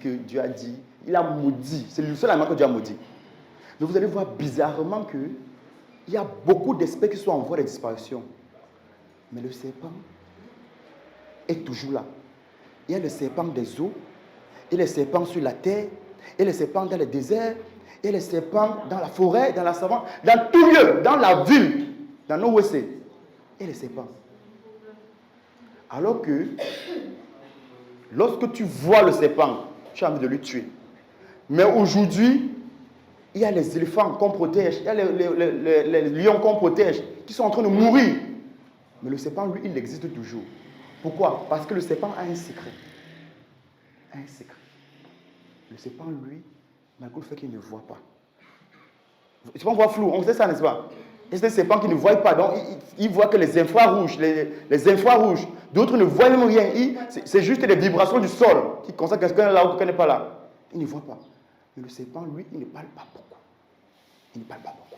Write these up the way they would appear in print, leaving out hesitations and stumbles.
que Dieu a dit. Il a maudit. C'est le seul animal que Dieu a maudit. Donc vous allez voir bizarrement qu'il y a beaucoup d'espèces qui sont en voie de disparition. Mais le serpent est toujours là. Il y a le serpent des eaux, et les serpents sur la terre, et les serpents dans le désert, et les serpents dans la forêt, dans la savane, dans tout lieu, dans la ville, dans nos WC. Et les serpents. Alors que, lorsque tu vois le serpent, tu as envie de le tuer. Mais aujourd'hui, il y a les éléphants qu'on protège, il y a les lions qu'on protège, qui sont en train de mourir. Mais le serpent, lui, il existe toujours. Pourquoi? Parce que le serpent a un secret. Un secret. Le serpent, lui, malgré le fait qu'il ne voit pas. Le serpent voit flou, on sait ça, n'est-ce pas? Et c'est un serpent qui ne voit pas, donc il voit que les infrarouges, les infrarouges. D'autres ne voient même rien. C'est juste les vibrations du sol qui concernent quelqu'un là ou quelqu'un n'est pas là. Il ne voit pas. Mais le serpent, lui, il ne parle pas beaucoup. Il ne parle pas beaucoup.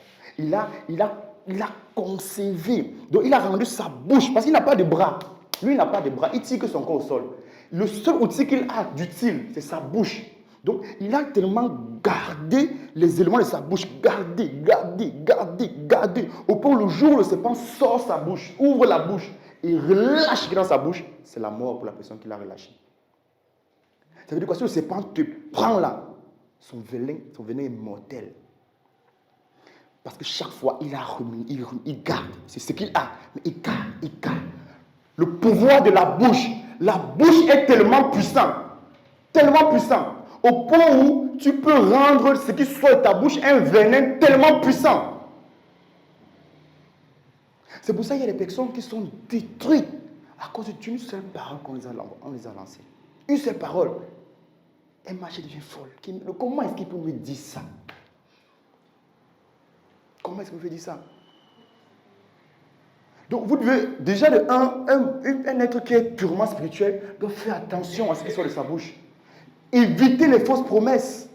Il a conservé. Donc il a rendu sa bouche, parce qu'il n'a pas de bras. Lui, il n'a pas de bras. Il tire que son corps au sol. Le seul outil qu'il a d'utile, c'est sa bouche. Donc, il a tellement gardé les éléments de sa bouche. Gardé. Au point où le jour où le serpent sort sa bouche, ouvre la bouche et relâche ce qui est dans sa bouche, c'est la mort pour la personne qui l'a relâché. Ça veut dire quoi? Si le serpent te prend là, son venin est mortel. Parce que chaque fois, il a remis, il garde. C'est ce qu'il a. Mais il garde. Le pouvoir de la bouche est tellement puissant. Au point où tu peux rendre ce qui sort de ta bouche un venin tellement puissant. C'est pour ça qu'il y a des personnes qui sont détruites à cause d'une seule parole qu'on les a lancées. Une seule parole. Elle marche devient folle. Comment est-ce qu'il peut me dire ça? Comment est-ce qu'il peut dire ça? Donc vous devez, déjà un être qui est purement spirituel doit faire attention à ce qui sort de sa bouche. Évitez les fausses promesses.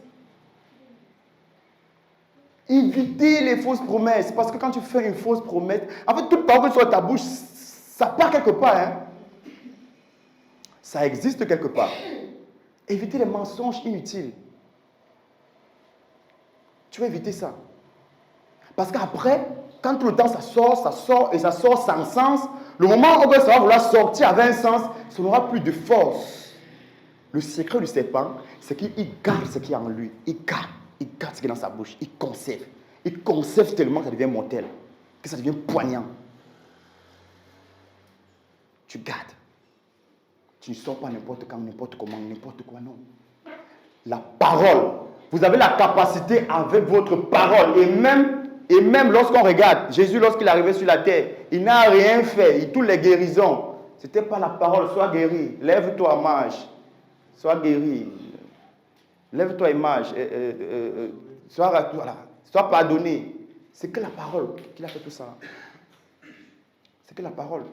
Parce que quand tu fais une fausse promesse, en fait, toute parole qui sort de ta bouche, ça part quelque part. Hein? Ça existe quelque part. Évitez les mensonges inutiles. Tu vas éviter ça. Parce qu'après, quand tout le temps ça sort sans sens, le moment où ça va vouloir sortir avec un sens, ça n'aura plus de force. Le secret du serpent, c'est qu'il garde ce qui est en lui. Il garde ce qui est dans sa bouche. Il conserve. Il conserve tellement que ça devient mortel, que ça devient poignant. Tu gardes. Tu ne sors pas n'importe quand, n'importe comment, n'importe quoi, non. La parole. Vous avez la capacité avec votre parole. Et même lorsqu'on regarde, Jésus, lorsqu'il est arrivé sur la terre, il n'a rien fait. Toutes les guérisons, ce n'était pas la parole. Sois guéri. Lève-toi, marche. Sois guéri. Lève-toi et marche. Sois pardonné. C'est que la parole qu'il a fait tout ça. C'est que la parole.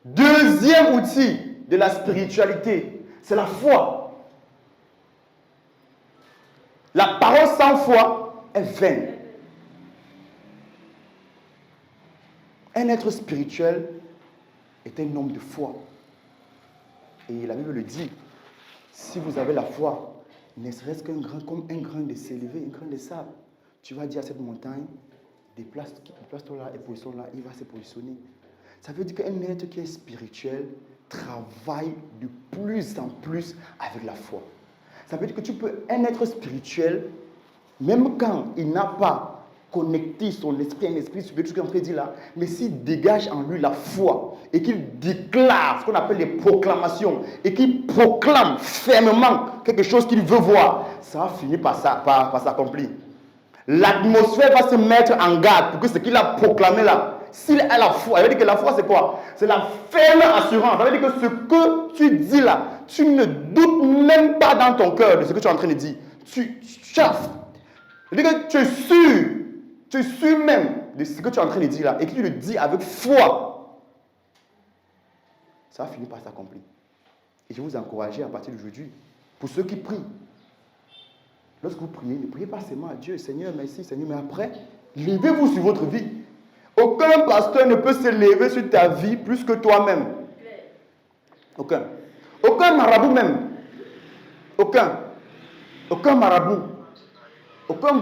Deuxième outil de la spiritualité, c'est la foi. La parole sans foi est vaine. Un être spirituel est un homme de foi. Et la Bible le dit, si vous avez la foi, ne serait-ce qu'un grain, comme un grain de s'élever, un grain de sable, tu vas dire à cette montagne, déplace-toi là et positionne là, il va se positionner. Ça veut dire qu'un être qui est spirituel travaille de plus en plus avec la foi. Ça veut dire que un être spirituel, même quand il n'a pas connecté son esprit à un esprit supérieur, tout ce qu'on dit là, mais s'il dégage en lui la foi et qu'il déclare ce qu'on appelle les proclamations et qu'il proclame fermement quelque chose qu'il veut voir, ça va finir par s'accomplir. L'atmosphère va se mettre en garde pour que ce qu'il a proclamé là, s'il a la foi, ça veut dire que la foi c'est quoi? C'est la ferme assurance. Ça veut dire que ce que tu dis là, tu ne doutes même pas dans ton cœur de ce que tu es en train de dire. Tu chaffes. Ça veut dire que tu es sûr même de ce que tu es en train de dire là et que tu le dis avec foi. Ça va finir par s'accomplir. Et je vous encourage à partir d'aujourd'hui, pour ceux qui prient, lorsque vous priez, ne priez pas seulement à Dieu, Seigneur, merci, Seigneur, mais après, levez-vous sur votre vie. Aucun pasteur ne peut se lever sur ta vie plus que toi-même. Aucun. Aucun marabout même. Aucun. Aucun marabout. Aucun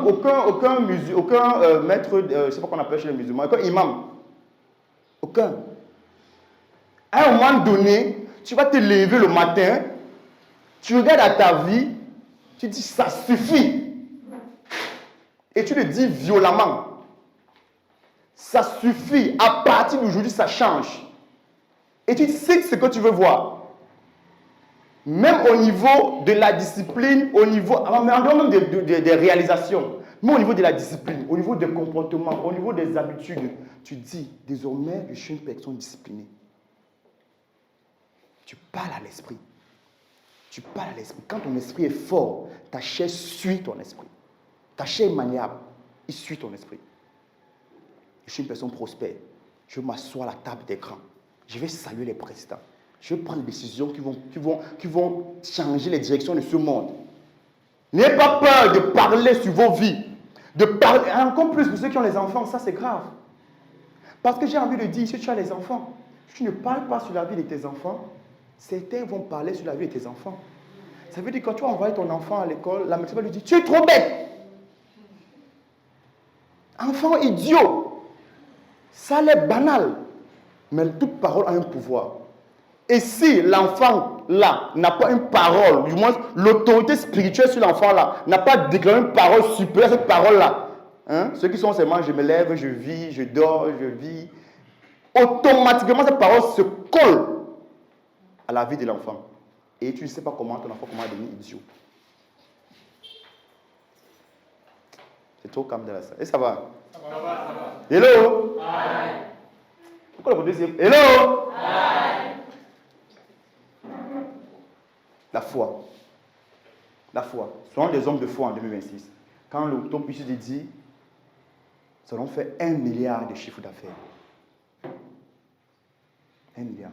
maître, je ne sais pas qu'on appelle chez les musulmans, aucun imam. Aucun. À un moment donné, tu vas te lever le matin, tu regardes à ta vie, tu dis ça suffit. Et tu le dis violemment. Ça suffit. À partir d'aujourd'hui, ça change. Et tu sais ce que tu veux voir. Même au niveau de la discipline, au niveau, en dehors même des réalisations, mais au niveau de la discipline, au niveau des comportements, au niveau des habitudes, tu dis, désormais, je suis une personne disciplinée. Tu parles à l'esprit. Tu parles à l'esprit. Quand ton esprit est fort, ta chair suit ton esprit. Ta chair est maniable, il suit ton esprit. Je suis une personne prospère. Je m'assois à la table d'écran. Je vais saluer les présidents. Je vais prendre des décisions qui vont changer les directions de ce monde. N'ayez pas peur de parler sur vos vies. De parler, encore plus pour ceux qui ont les enfants, ça c'est grave. Parce que j'ai envie de dire, si tu as les enfants, tu ne parles pas sur la vie de tes enfants, certains vont parler sur la vie de tes enfants. Ça veut dire que quand tu vas envoyer ton enfant à l'école, la maîtresse va lui dire, tu es trop bête. Enfant idiot. Ça a l'air banal. Mais toute parole a un pouvoir. Et si l'enfant-là n'a pas une parole, du moins l'autorité spirituelle sur l'enfant-là, n'a pas déclaré une parole supérieure à cette parole-là, hein, ceux qui sont seulement je me lève, je vis, je dors, je vis, automatiquement cette parole se colle à la vie de l'enfant. Et tu ne sais pas comment ton enfant comment devenir idiot. C'est trop calme de la salle. Et ça va? Ça va. Hello? Aïe. Pourquoi le deuxième? Hello? Aïe. La foi. La foi. Soyons des hommes de foi en 2026. Quand le ton puissant dit, nous allons faire 1 milliard de chiffre d'affaires. 1 milliard.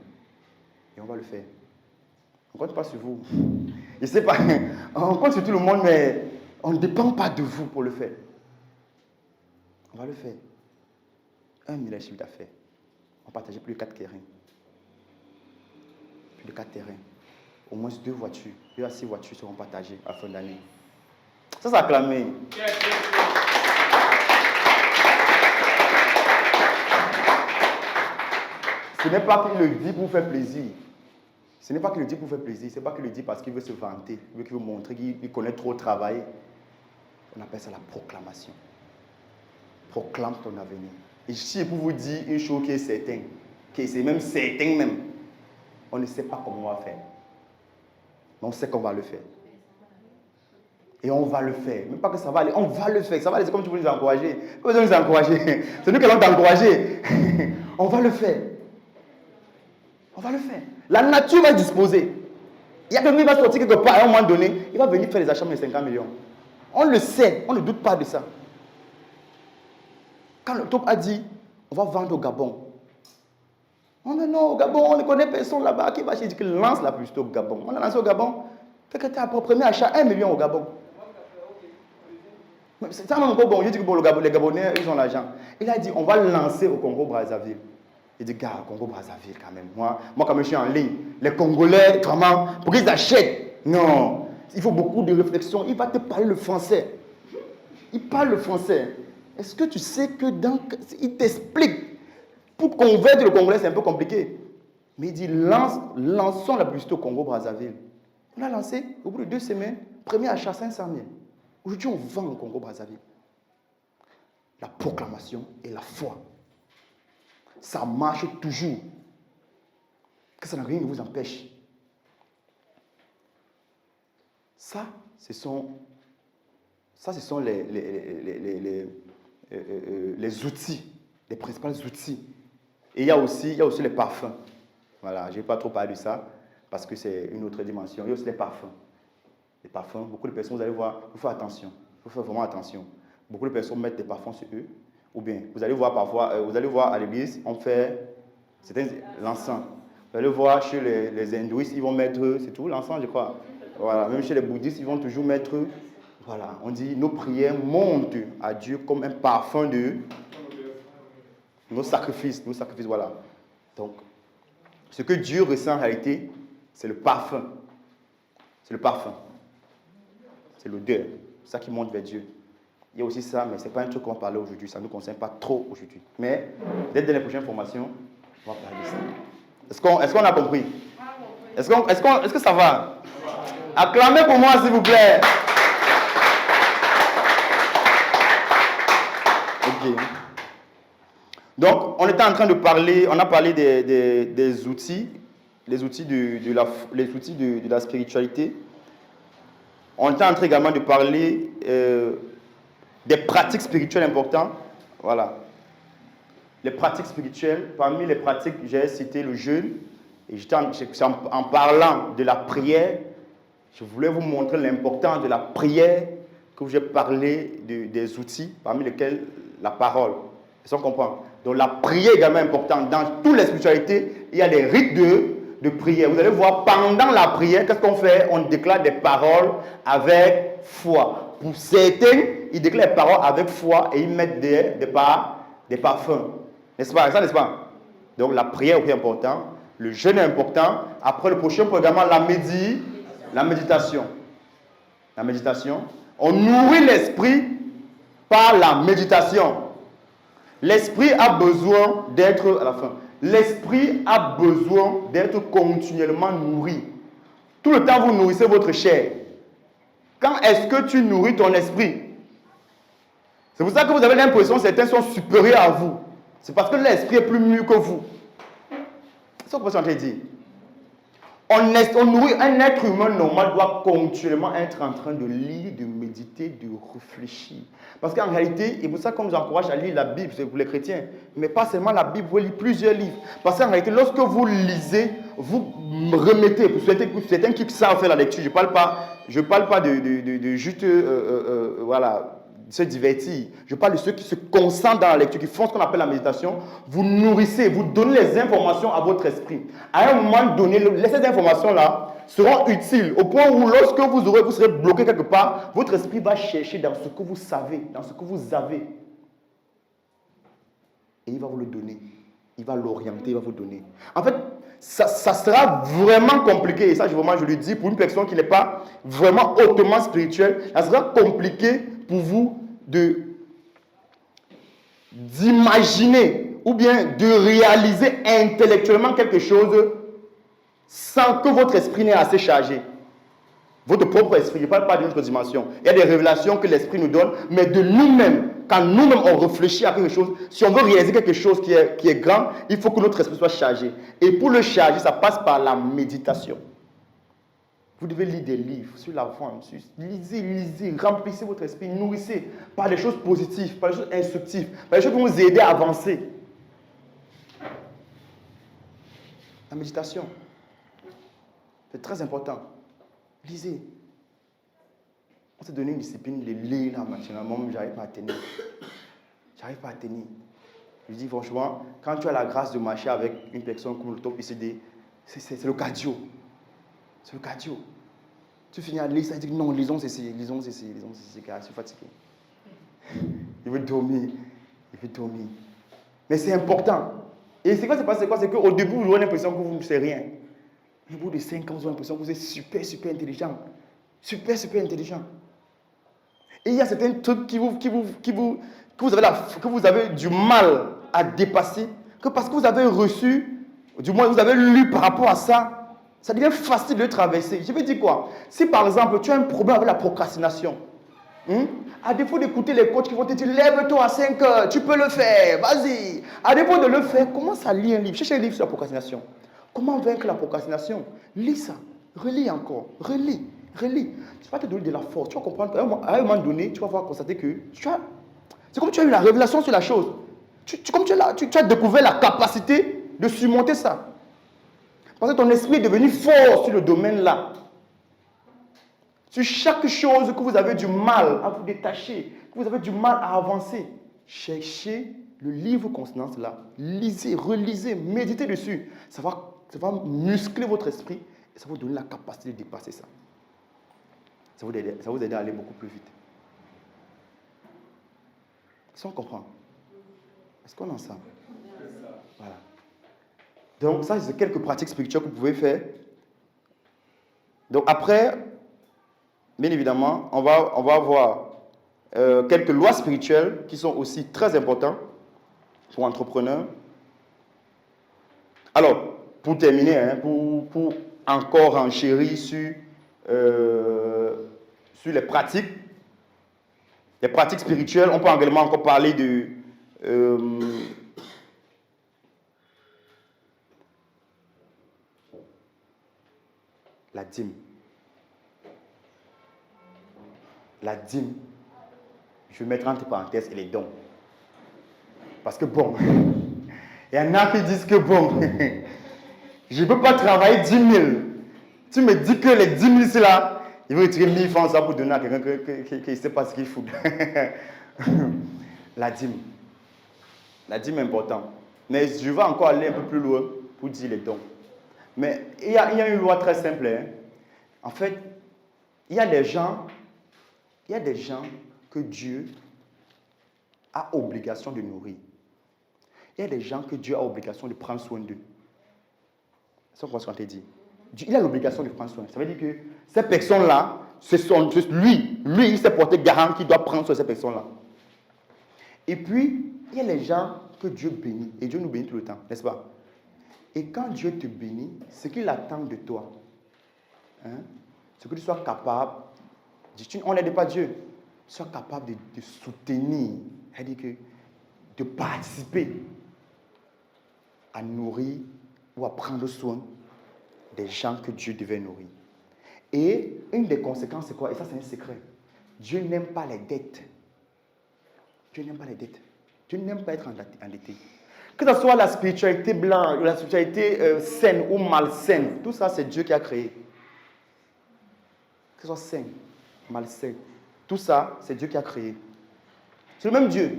Et on va le faire. On ne compte pas sur vous. Je ne sais pas, on compte sur tout le monde, mais on ne dépend pas de vous pour le faire. On va le faire. 1 milliard de chiffre d'affaires. On va partager plus de 4 terrains. Plus de 4 terrains. Au moins 2 voitures. 2 à 6 voitures seront partagées à la fin d'année. Ça, c'est acclamé. Ce n'est pas qu'il le dit pour faire plaisir. Ce n'est pas qu'il le dit pour faire plaisir. Ce n'est pas qu'il le dit parce qu'il veut se vanter. Il veut montrer qu'il connaît trop travailler. On appelle ça la proclamation. Proclame ton avenir. Et si je peux vous dire une chose qui est certaine, qui est même certain même, on ne sait pas comment on va faire. Mais on sait qu'on va le faire. Et on va le faire. Même pas que ça va aller, on va le faire. Ça va aller, c'est comme tu veux nous encourager. Pas besoin de nous encourager. C'est nous qui allons t'encourager. On va le faire. On va le faire. La nature va disposer. Il y a quelqu'un qui va sortir quelque part à un moment donné, il va venir faire les achats de 50 millions. On le sait, on ne doute pas de ça. Quand le top a dit, on va vendre au Gabon. On dit non, au Gabon, on ne connaît personne là-bas. Qui va acheter? Il dit qu'il lance la publicité au Gabon. On a lancé au Gabon. Fait que tu as pour premier achat 1 million au Gabon. C'est ça même encore bon. Je dis que bon, les Gabonais, ils ont l'argent. Il a dit, on va lancer au Congo-Brazzaville. Il dit, gars, Congo-Brazzaville quand même. Moi, quand je suis en ligne, les Congolais, vraiment, pour qu'ils achètent. Non, il faut beaucoup de réflexion. Il va te parler le français. Il parle le français. Est-ce que tu sais que il t'explique. Pour convaincre le Congolais, c'est un peu compliqué. Mais il dit, lançons la publicité au Congo-Brazzaville. On l'a lancé, au bout de 2 semaines, premier achat 500 000. Aujourd'hui, on vend au Congo-Brazzaville. La proclamation et la foi. Ça marche toujours. Que ça n'a rien qui vous empêche. Ça, ce sont les outils, les principaux outils. Et il y a aussi les parfums. Voilà, je ne vais pas trop parler de ça, parce que c'est une autre dimension. Il y a aussi les parfums. Les parfums, beaucoup de personnes, vous allez voir, il faut faire attention. Il faut faire vraiment attention. Beaucoup de personnes mettent des parfums sur eux. Ou bien, vous allez voir parfois, vous allez voir à l'église, on fait l'encens. Vous allez voir chez les hindouistes, ils vont mettre, c'est tout, l'encens, je crois. Voilà, même chez les bouddhistes, ils vont toujours mettre, voilà, on dit, nos prières montent à Dieu comme un parfum de nos sacrifices, voilà. Donc, ce que Dieu ressent en réalité, c'est le parfum. C'est le parfum. c'est l'odeur. C'est ça qui monte vers Dieu. Il y a aussi ça, mais ce n'est pas un truc qu'on va parler aujourd'hui. Ça ne nous concerne pas trop aujourd'hui. Mais dès les prochaines formations, on va parler de ça. Est-ce qu'on a compris? Est-ce que ça va? Acclamez pour moi, s'il vous plaît. Ok. Donc, on était en train de parler, on a parlé des outils, les outils de la spiritualité. On était en train également de parler des pratiques spirituelles importantes. Voilà. Les pratiques spirituelles, parmi les pratiques, j'ai cité le jeûne. Et en parlant de la prière, je voulais vous montrer l'importance de la prière, que j'ai parlé des outils, parmi lesquels la parole. Est-ce qu'on comprend? Donc la prière est également importante. Dans toutes les spiritualités, il y a des rites de prière. Vous allez voir, pendant la prière, qu'est-ce qu'on fait? On déclare des paroles avec foi. Pour certains, ils déclarent des paroles avec foi et ils mettent des parfums. N'est-ce pas? Ça, n'est-ce pas? Donc la prière est importante. Le jeûne est important. Après le prochain programme, la méditation. La méditation. On nourrit l'esprit par la méditation. L'esprit a besoin d'être, à la fin, l'esprit a besoin d'être continuellement nourri. Tout le temps, vous nourrissez votre chair. Quand est-ce que tu nourris ton esprit? C'est pour ça que vous avez l'impression que certains sont supérieurs à vous. C'est parce que l'esprit est plus mûr que vous. C'est ce que je suis dire. On nourrit un être humain normal doit continuellement être en train de lire, de méditer, de réfléchir. Parce qu'en réalité, et pour ça qu'on nous encourage à lire la Bible, c'est pour les chrétiens, mais pas seulement la Bible, vous lisez plusieurs livres. Parce qu'en réalité, lorsque vous lisez, vous remettez, pour certains qui savent faire la lecture, je ne parle pas de juste, voilà, se divertir. Je parle de ceux qui se concentrent dans la lecture, qui font ce qu'on appelle la méditation. Vous nourrissez, vous donnez les informations à votre esprit. À un moment donné, ces informations-là seront utiles au point où lorsque vous serez bloqué quelque part, votre esprit va chercher dans ce que vous savez, dans ce que vous avez. Et il va vous le donner. Il va l'orienter, il va vous donner. En fait, ça sera vraiment compliqué. Et ça, je le dis, pour une personne qui n'est pas vraiment hautement spirituelle, ça sera compliqué pour vous d'imaginer ou bien de réaliser intellectuellement quelque chose sans que votre esprit n'ait assez chargé. Votre propre esprit, je ne parle pas d'une autre dimension. Il y a des révélations que l'esprit nous donne, mais de nous-mêmes, quand nous-mêmes on réfléchit à quelque chose, si on veut réaliser quelque chose qui est grand, il faut que notre esprit soit chargé. Et pour le charger, ça passe par la méditation. Vous devez lire des livres sur la foi. Lisez, remplissez votre esprit, nourrissez par des choses positives, par des choses instructives, par des choses qui vont vous aider à avancer. La méditation, c'est très important. Lisez. On s'est donné une discipline de lire là maintenant. Moi, je n'arrive pas à tenir. Je dis franchement, quand tu as la grâce de marcher avec une personne comme le top ICD, c'est le cardio. C'est le cardio. Tu finis à lire, ça dit non, lisons ceci, car je suis fatigué. Il veut dormir. Mais c'est important. Et c'est quoi, c'est quoi? C'est qu'au début, vous avez l'impression que vous ne savez rien. Au bout de 5 ans, vous avez l'impression que vous êtes super intelligent. Super intelligent. Et il y a certains trucs que vous avez du mal à dépasser, que parce que vous avez reçu, du moins vous avez lu par rapport à ça, ça devient facile de traverser. Je veux dire quoi? Si par exemple tu as un problème avec la procrastination, à défaut d'écouter les coachs qui vont te dire lève-toi à 5 heures, tu peux le faire, vas-y. À défaut de le faire, commence à lire un livre. Cherche un livre sur la procrastination. Comment vaincre la procrastination? Lis ça, relis encore, relis. Tu vas te donner de la force. Tu vas comprendre. À un moment donné, tu vas constater que c'est comme tu as eu la révélation sur la chose. Tu as découvert la capacité de surmonter ça. Parce que ton esprit est devenu fort sur le domaine-là. Sur chaque chose que vous avez du mal à vous détacher, que vous avez du mal à avancer, cherchez le livre conscience là. Lisez, relisez, méditez dessus. Ça va muscler votre esprit et ça va vous donner la capacité de dépasser ça. Ça va vous aider à aller beaucoup plus vite. Est-ce qu'on comprend? Est-ce qu'on est ensemble? Voilà. Donc ça, c'est quelques pratiques spirituelles que vous pouvez faire. Donc après, bien évidemment, on va voir quelques lois spirituelles qui sont aussi très importantes pour entrepreneurs. Alors, pour terminer, hein, pour encore enchérir sur les pratiques spirituelles, on peut également encore parler de la dîme. La dîme, je vais mettre entre parenthèses, et les dons. Parce que bon, il y en a qui disent que bon, je ne peux pas travailler 10 000. Tu me dis que les 10 000 c'est là, il veut retirer 1000 francs ça pour donner à quelqu'un qui ne sait pas ce qu'il fout. La dîme. La dîme est importante. Mais je vais encore aller un peu plus loin pour dire les dons. Mais il y a une loi très simple. Hein. En fait, il y a des gens que Dieu a obligation de nourrir. Il y a des gens que Dieu a obligation de prendre soin d'eux. C'est ce qu'on t'a dit. Il a l'obligation de prendre soin. Ça veut dire que ces personnes-là, lui, il s'est porté garant qu'il doit prendre soin de ces personnes-là. Et puis, il y a les gens que Dieu bénit. Et Dieu nous bénit tout le temps, n'est-ce pas? Et quand Dieu te bénit, ce qu'il attend de toi, hein, c'est que tu sois capable, on n'aide pas Dieu, sois capable de soutenir, c'est-à-dire que de participer à nourrir ou à prendre soin des gens que Dieu devait nourrir. Et une des conséquences, c'est quoi? Et ça, c'est un secret. Dieu n'aime pas les dettes. Dieu n'aime pas les dettes. Dieu n'aime pas être endetté. Que ce soit la spiritualité blanche, la spiritualité saine ou malsaine, tout ça, c'est Dieu qui a créé. Que ce soit saine, malsaine, tout ça, c'est Dieu qui a créé. C'est le même Dieu.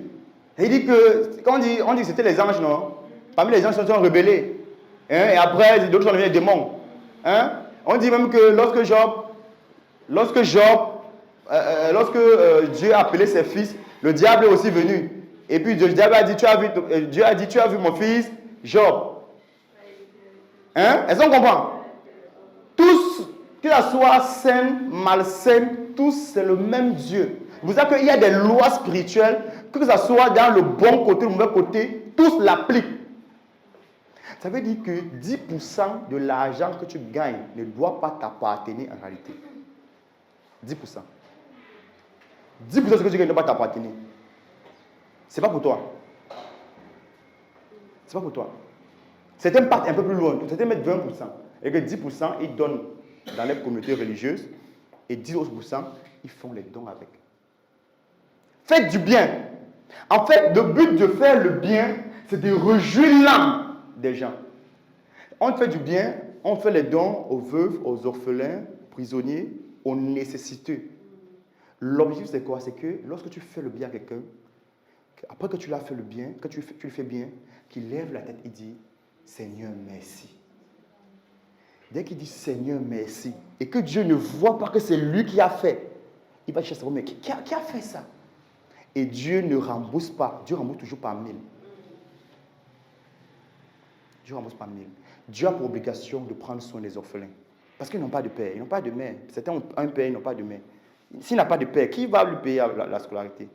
Et il dit que, quand on dit que c'était les anges, non? Parmi les anges, ils sont rebellés. Hein? Et après, d'autres sont devenus des démons. Hein? On dit même que lorsque Dieu a appelé ses fils, le diable est aussi venu. Et puis le diable a dit, Dieu a dit, tu as vu mon fils, Job. Hein? Est-ce qu'on comprend? Tous, que ce soit sain, malsain, tous c'est le même Dieu. Vous savez qu'il y a des lois spirituelles, que ce soit dans le bon côté ou le mauvais côté, tous l'appliquent. Ça veut dire que 10% de l'argent que tu gagnes ne doit pas t'appartenir en réalité. 10%. 10% de ce que tu gagnes ne doit pas t'appartenir. Ce n'est pas pour toi. Ce n'est pas pour toi. Certains partent un peu plus loin. Certains mettent 20%. Et que 10%, ils donnent dans les communautés religieuses. Et 10%, ils font les dons avec. Faites du bien. En fait, le but de faire le bien, c'est de réjouir l'âme des gens. On fait du bien, on fait les dons aux veuves, aux orphelins, prisonniers, aux nécessiteux. L'objectif, c'est quoi? C'est que lorsque tu fais le bien à quelqu'un, après que tu l'as fait le bien, que tu le fais bien, qu'il lève la tête et dit « Seigneur, merci ». Dès qu'il dit « Seigneur, merci » et que Dieu ne voit pas que c'est lui qui a fait, il va chercher « Mais qui a fait ça ?» Et Dieu ne rembourse pas. Dieu rembourse toujours par 1000. Dieu rembourse par 1000. Dieu a pour obligation de prendre soin des orphelins. Parce qu'ils n'ont pas de père, ils n'ont pas de mère. Certains ont un père, ils n'ont pas de mère. S'il n'a pas de père, qui va lui payer la scolarité?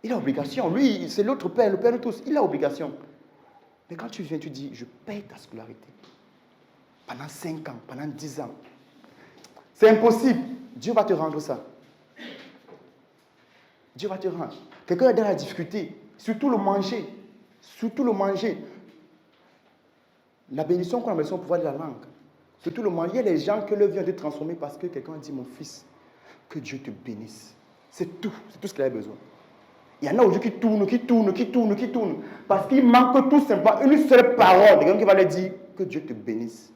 Il a obligation. Lui, c'est l'autre père, le père de tous. Il a obligation. Mais quand tu viens, tu dis, je paye ta scolarité. Pendant 5 ans, pendant 10 ans. C'est impossible. Dieu va te rendre ça. Dieu va te rendre. Quelqu'un est dans la difficulté. Surtout le manger. Surtout le manger. La bénédiction qu'on a besoin au pouvoir de la langue. Surtout le manger. Il y a des gens que leur vie a été transformée parce que quelqu'un a dit, mon fils, que Dieu te bénisse. C'est tout. C'est tout ce qu'il a besoin. Il y en a aujourd'hui qui tournent. Parce qu'il manque tout simplement une seule parole. Quelqu'un qui va leur dire que Dieu te bénisse.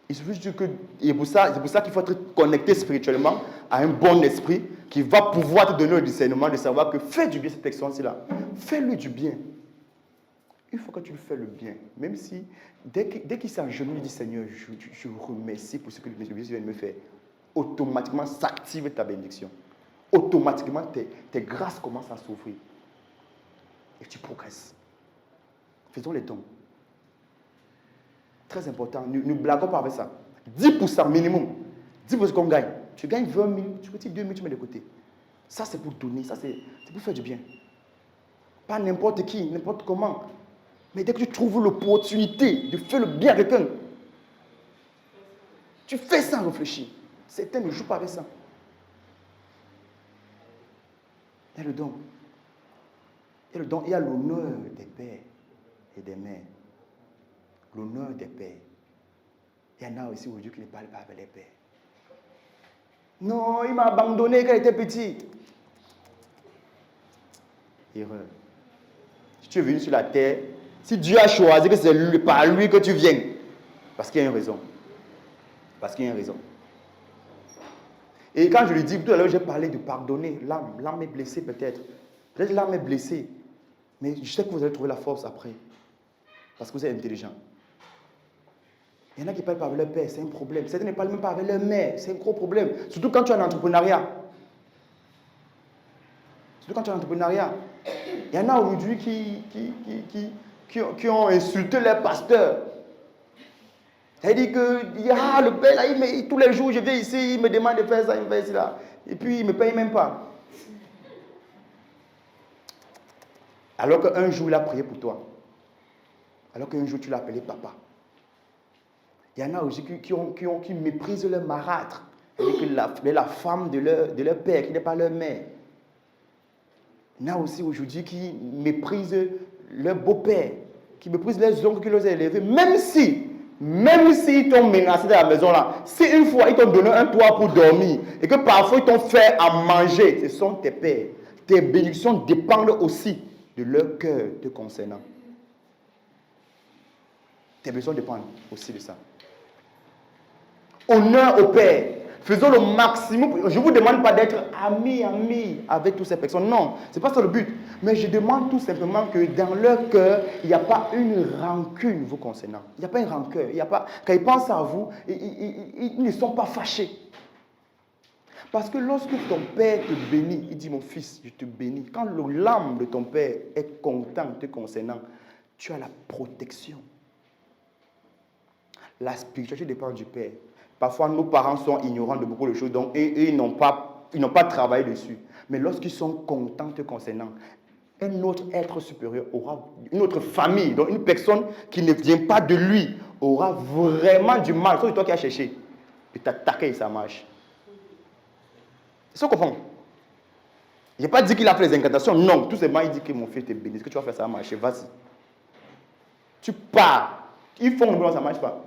Il suffit juste que, et c'est pour ça qu'il faut être connecté spirituellement à un bon esprit qui va pouvoir te donner le discernement de savoir que fais du bien cette personne-là. Fais-lui du bien. Il faut que tu lui fais le bien. Même si, dès qu'il s'agenouille, il dit Seigneur, je vous remercie pour ce que Dieu vient de me faire. Automatiquement, s'active ta bénédiction. Automatiquement, tes grâces commencent à s'ouvrir. Et tu progresses. Faisons les dons. Très important. Ne blaguons pas avec ça. 10% minimum. 10% qu'on gagne. Tu gagnes 20 000, tu retires 2 000, tu mets de côté. Ça, c'est pour donner, ça, c'est pour faire du bien. Pas n'importe qui, n'importe comment. Mais dès que tu trouves l'opportunité de faire le bien à quelqu'un, tu fais sans réfléchir. Certains ne jouent pas avec ça. Il y a le don. Il y a le don, il y a l'honneur des pères et des mères. L'honneur des pères. Il y en a aussi aujourd'hui qui ne parlent pas avec les pères. Non, il m'a abandonné quand il était petit. Erreur. Si tu es venu sur la terre, si Dieu a choisi que c'est par lui que tu viennes, parce qu'il y a une raison. Parce qu'il y a une raison. Et quand je lui dis, tout à l'heure, j'ai parlé de pardonner. L'âme est blessée peut-être. Peut-être l'âme est blessée. Mais je sais que vous allez trouver la force après. Parce que vous êtes intelligent. Il y en a qui ne parlent pas avec leur père, c'est un problème. Certains ne parlent même pas avec leur mère, c'est un gros problème. Surtout quand tu es en entrepreneuriat. Surtout quand tu es en entrepreneuriat. Il y en a aujourd'hui qui ont insulté leur pasteur. C'est-à-dire que le père, là, tous les jours, je viens ici, il me demande de faire ça, il me fait cela. Et puis, il ne me paye même pas. Alors qu'un jour, il a prié pour toi. Alors qu'un jour, tu l'as appelé papa. Il y en a aussi qui méprisent leur marâtre. C'est-à-dire la femme de leur père, qui n'est pas leur mère. Il y en a aussi aujourd'hui qui méprisent leur beau-père, qui méprisent les oncles qui les ont élevés, même s'ils t'ont menacé dans la maison là, si une fois ils t'ont donné un toit pour dormir et que parfois ils t'ont fait à manger, ce sont tes pères. Tes bénédictions dépendent aussi de leur cœur te concernant. Tes bénédictions dépendent aussi de ça. Honneur au Père. Faisons le maximum. Je ne vous demande pas d'être ami avec toutes ces personnes. Non, ce n'est pas ça le but. Mais je demande tout simplement que dans leur cœur, il n'y a pas une rancune vous concernant. Il n'y a pas une rancœur. Quand ils pensent à vous, ils ne sont pas fâchés. Parce que lorsque ton père te bénit, il dit, mon fils, je te bénis. Quand l'âme de ton père est contente te concernant, tu as la protection. La spiritualité dépend du père. Parfois, nos parents sont ignorants de beaucoup de choses, donc ils n'ont pas travaillé dessus. Mais lorsqu'ils sont contents te concernant, un autre être supérieur aura une autre famille, donc une personne qui ne vient pas de lui, aura vraiment du mal, sauf toi qui as cherché, et t'attaquer et ça marche. C'est ça qu'on comprend. Je n'ai pas dit qu'il a fait les incantations, non, tout simplement il dit que mon fils te bénisse, que tu vas faire ça va marcher, vas-y. Tu pars, ils font le bon, ça ne marche pas.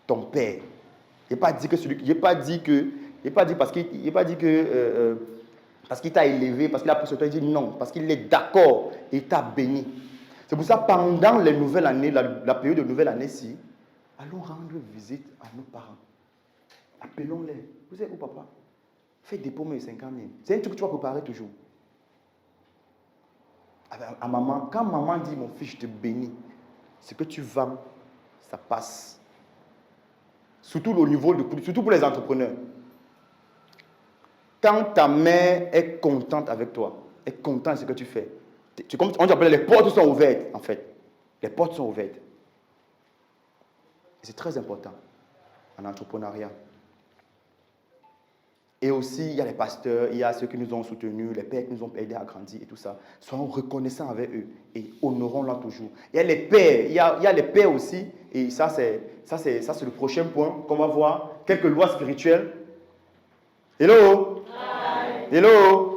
Ton père. Il n'a pas dit que celui. Il n'a pas dit que. Parce qu'il t'a élevé, parce qu'il a pris sur toi, il dit non, parce qu'il est d'accord et il t'a béni. C'est pour ça, pendant les nouvelles années, la période de nouvelle année-ci, allons rendre visite à nos parents. Appelons-les. Vous êtes où, papa? Fais des pommes de 50 000. C'est un truc que tu vas préparer toujours. À maman, quand maman dit mon fils, je te bénis, ce que tu vends, ça passe. Surtout au niveau surtout pour les entrepreneurs. Quand ta mère est contente avec toi, est contente de ce que tu fais, on appelle les portes sont ouvertes, en fait. Les portes sont ouvertes. C'est très important en entrepreneuriat. Et aussi, il y a les pasteurs, il y a ceux qui nous ont soutenus, les pères qui nous ont aidés à grandir et tout ça. Soyons reconnaissants avec eux et honorons-les toujours. Il y a les pères, il y a les pères aussi, et ça c'est le prochain point qu'on va voir. Quelques lois spirituelles. Hello? Hi. Hello?